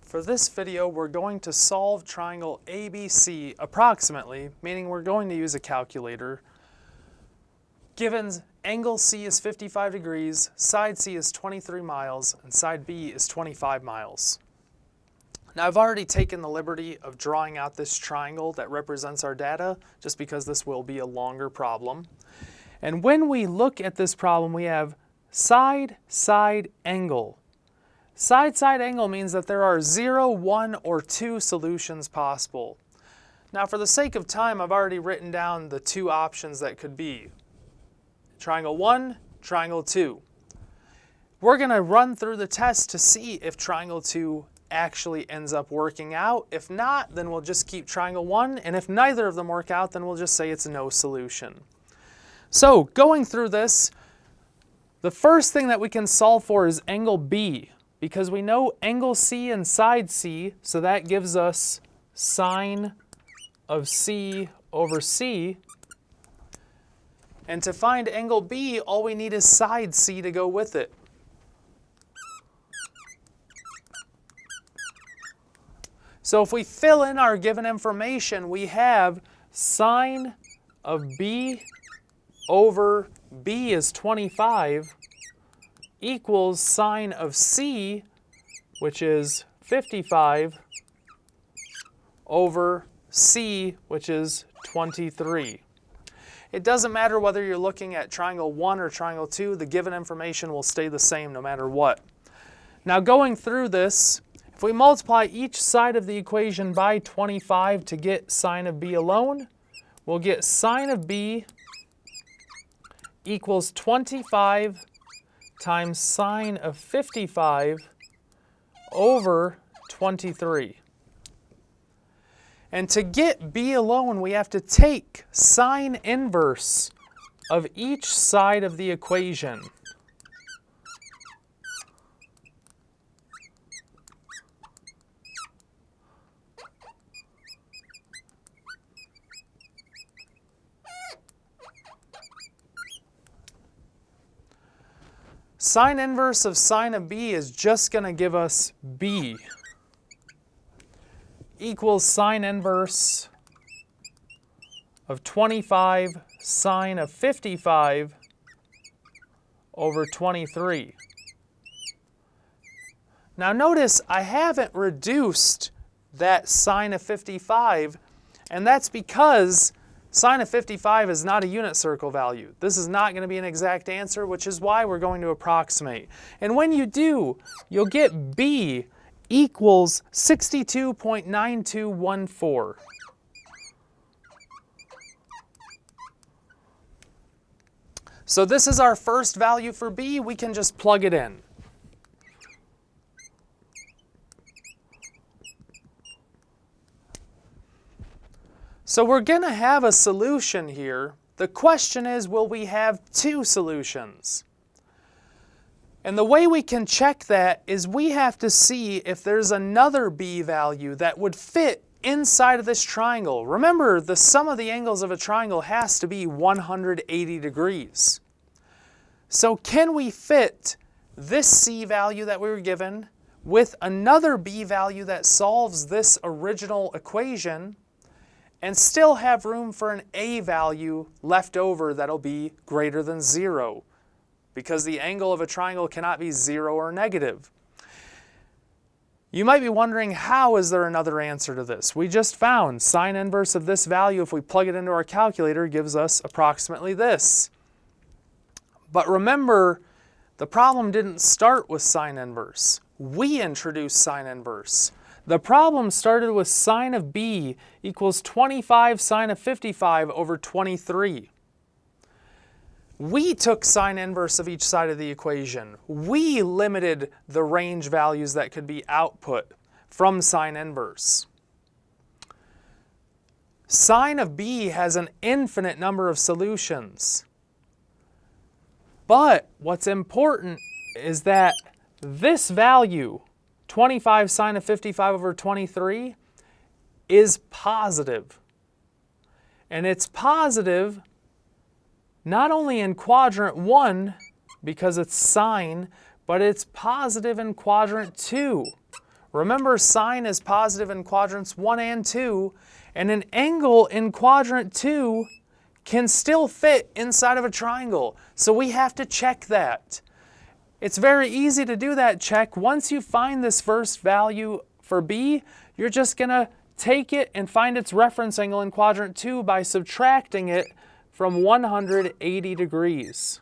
For this video, we're going to solve triangle ABC approximately, meaning we're going to use a calculator. Given angle C is 55 degrees, side C is 23 miles, and side B is 25 miles. Now I've already taken the liberty of drawing out this triangle that represents our data, just because this will be a longer problem. And when we look at this problem, we have side-side angle. Side-side angle means that there are 0, 1, or 2 solutions possible. Now for the sake of time, I've already written down the two options that could be. Triangle 1, triangle 2. We're going to run through the test to see if triangle 2 actually ends up working out. If not, then we'll just keep triangle 1, and if neither of them work out, then we'll just say it's no solution. So going through this, the first thing that we can solve for is angle B, because we know angle C and side C, so that gives us sine of C over C. And to find angle B, all we need is side C to go with it. So if we fill in our given information, we have sine of B over B is 25 equals sine of C, which is 55, over C, which is 23. It doesn't matter whether you're looking at triangle 1 or triangle 2, the given information will stay the same no matter what. Now going through this, if we multiply each side of the equation by 25 to get sine of B alone, we'll get sine of B equals 25 times sine of 55 over 23. And to get B alone, we have to take sine inverse of each side of the equation. Sine inverse of sine of B is just going to give us B equals sine inverse of 25 sine of 55 over 23. Now notice I haven't reduced that sine of 55, and that's because sine of 55 is not a unit circle value. This is not going to be an exact answer, which is why we're going to approximate. And when you do, you'll get B equals 62.9214. So this is our first value for B. We can just plug it in. So we're going to have a solution here. The question is, will we have two solutions? And the way we can check that is we have to see if there's another B value that would fit inside of this triangle. Remember, the sum of the angles of a triangle has to be 180 degrees. So can we fit this C value that we were given with another B value that solves this original equation and still have room for an A value left over that'll be greater than 0? Because the angle of a triangle cannot be 0 or negative. You might be wondering, how is there another answer to this? We just found sine inverse of this value, if we plug it into our calculator, gives us approximately this. But remember, the problem didn't start with sine inverse. We introduced sine inverse. The problem started with sine of B equals 25 sine of 55 over 23. We took sine inverse of each side of the equation. We limited the range values that could be output from sine inverse. Sine of B has an infinite number of solutions. But what's important is that this value, 25 sine of 55 over 23, is positive. And it's positive not only in quadrant 1, because it's sine, but it's positive in quadrant 2. Remember, sine is positive in quadrants 1 and 2, and an angle in quadrant 2 can still fit inside of a triangle. So we have to check that. It's very easy to do that check. Once you find this first value for b, you're just going to take it and find its reference angle in quadrant 2 by subtracting it from 180 degrees.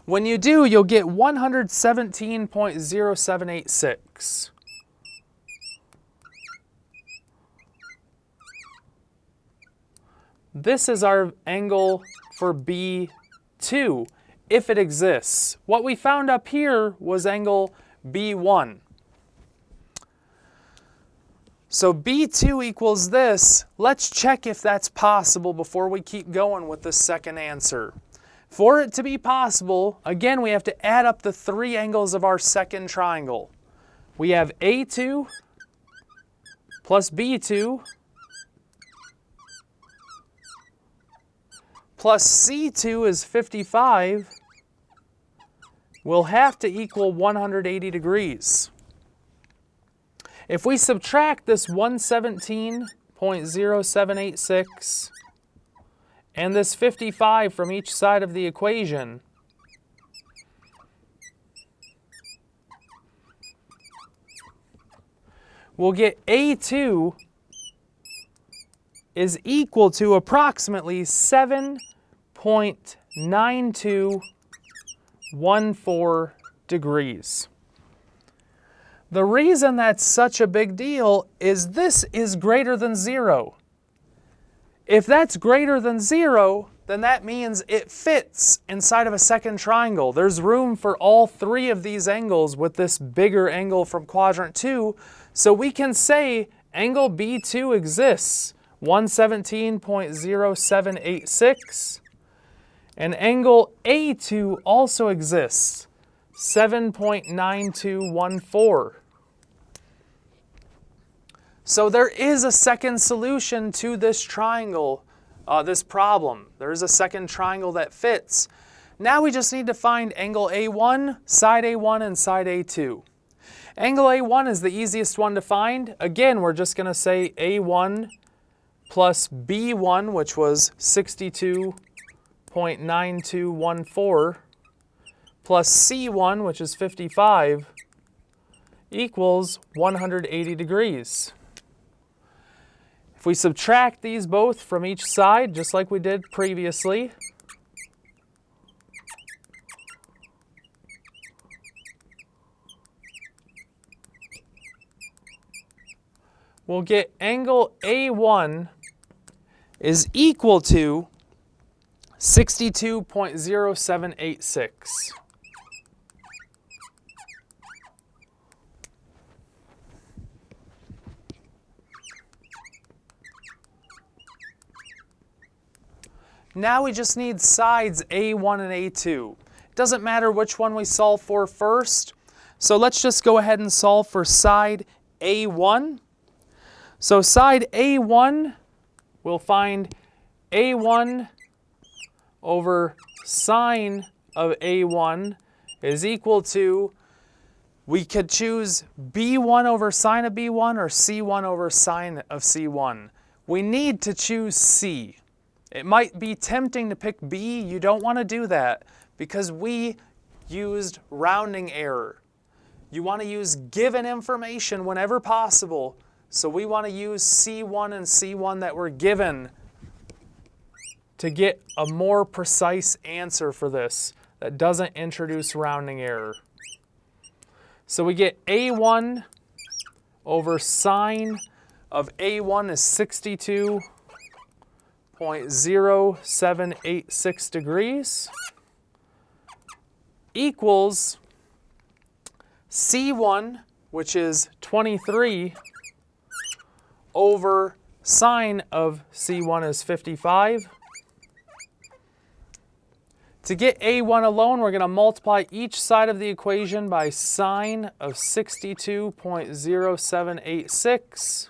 When you do, you'll get 117.0786. This is our angle for B2, if it exists. What we found up here was angle B1. So B2 equals this. Let's check if that's possible before we keep going with the second answer. For it to be possible, again, we have to add up the three angles of our second triangle. We have A2 plus B2 plus C2 is 55 will have to equal 180 degrees. If we subtract this 117.0786 and this 55 from each side of the equation, we'll get A2 is equal to approximately 7.9214 degrees. The reason that's such a big deal is this is greater than 0. If that's greater than 0, then that means it fits inside of a second triangle. There's room for all three of these angles with this bigger angle from quadrant 2. So we can say angle B2 exists, 117.0786, and angle A2 also exists, 7.9214. So there is a second solution to this triangle, this problem. There is a second triangle that fits. Now we just need to find angle A1, side A1, and side A2. Angle A1 is the easiest one to find. Again, we're just going to say A1 plus B1, which was 62.9214, plus C1, which is 55, equals 180 degrees. If we subtract these both from each side, just like we did previously, we'll get angle A1 is equal to 62.0786. Now we just need sides A1 and A2. It doesn't matter which one we solve for first. So let's just go ahead and solve for side A1. So side A1, we'll find A1 over sine of A1 is equal to, we could choose B1 over sine of B1 or C1 over sine of C1. We need to choose C. It might be tempting to pick B. You don't want to do that because we used rounding error. You want to use given information whenever possible. So we want to use C1 and C1 that were given to get a more precise answer for this that doesn't introduce rounding error. So we get A1 over sine of A1 is 62.0786 degrees equals C1, which is 23, over sine of C1 is 55. To get A1 alone, we're going to multiply each side of the equation by sine of 62.0786.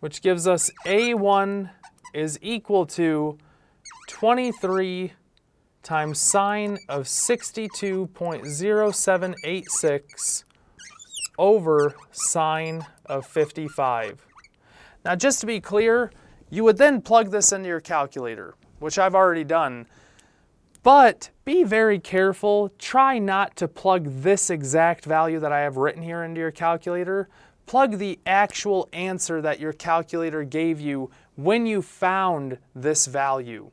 which gives us A1 is equal to 23 times sine of 62.0786 over sine of 55. Now just to be clear, you would then plug this into your calculator, which I've already done. But be very careful. Try not to plug this exact value that I have written here into your calculator. Plug the actual answer that your calculator gave you when you found this value.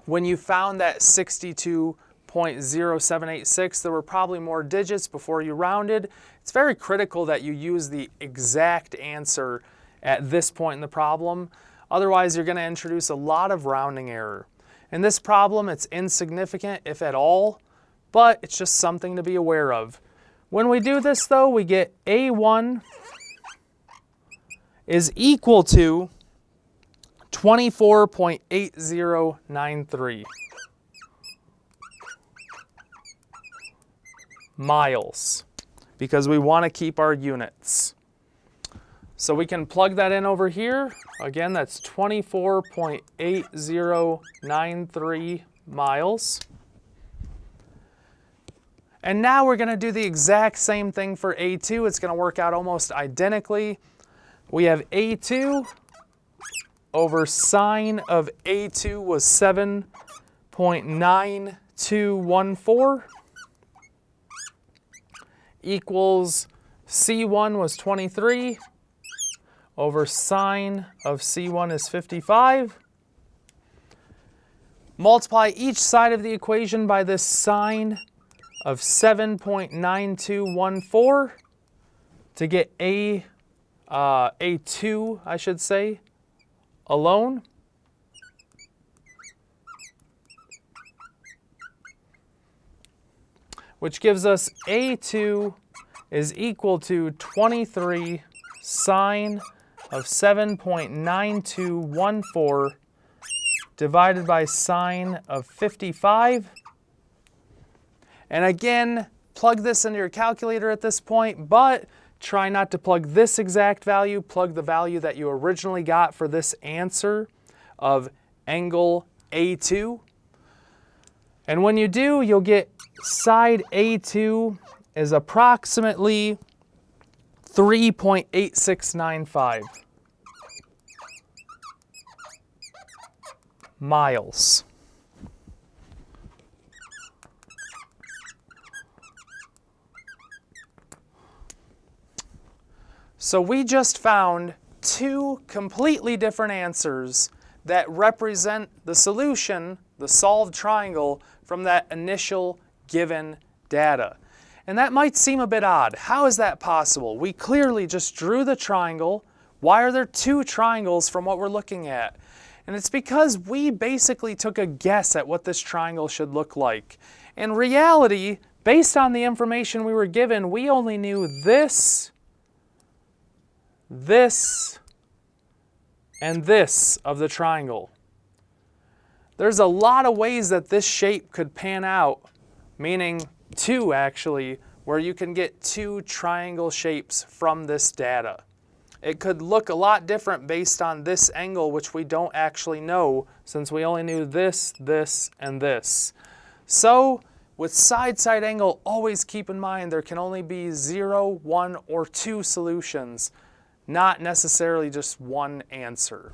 When you found that 62.0786, there were probably more digits before you rounded. It's very critical that you use the exact answer at this point in the problem. Otherwise, you're going to introduce a lot of rounding error. In this problem, it's insignificant, if at all, but it's just something to be aware of. When we do this, though, we get A1 is equal to 24.8093 miles, because we want to keep our units. So we can plug that in over here. Again, that's 24.8093 miles. And now we're going to do the exact same thing for A2. It's going to work out almost identically. We have A2 over sine of A2 was 7.9214 equals C1 was 23 over sine of C1 is 55. Multiply each side of the equation by this sine of 7.9214 to get A2, I should say, alone. Which gives us A2 is equal to 23 sine of 7.9214 divided by sine of 55. And again, plug this into your calculator at this point, but try not to plug this exact value. Plug the value that you originally got for this answer of angle A2. And when you do, you'll get side A2 is approximately 3.8695 miles. So we just found two completely different answers that represent the solution, the solved triangle, from that initial given data. And that might seem a bit odd. How is that possible? We clearly just drew the triangle. Why are there two triangles from what we're looking at? And it's because we basically took a guess at what this triangle should look like. In reality, based on the information we were given, we only knew this, and this of the triangle. There's a lot of ways that this shape could pan out, meaning two actually, where you can get two triangle shapes from this data. It could look a lot different based on this angle, which we don't actually know since we only knew this, and this. So with side-side angle, always keep in mind there can only be 0, 1, or 2 solutions, not necessarily just one answer.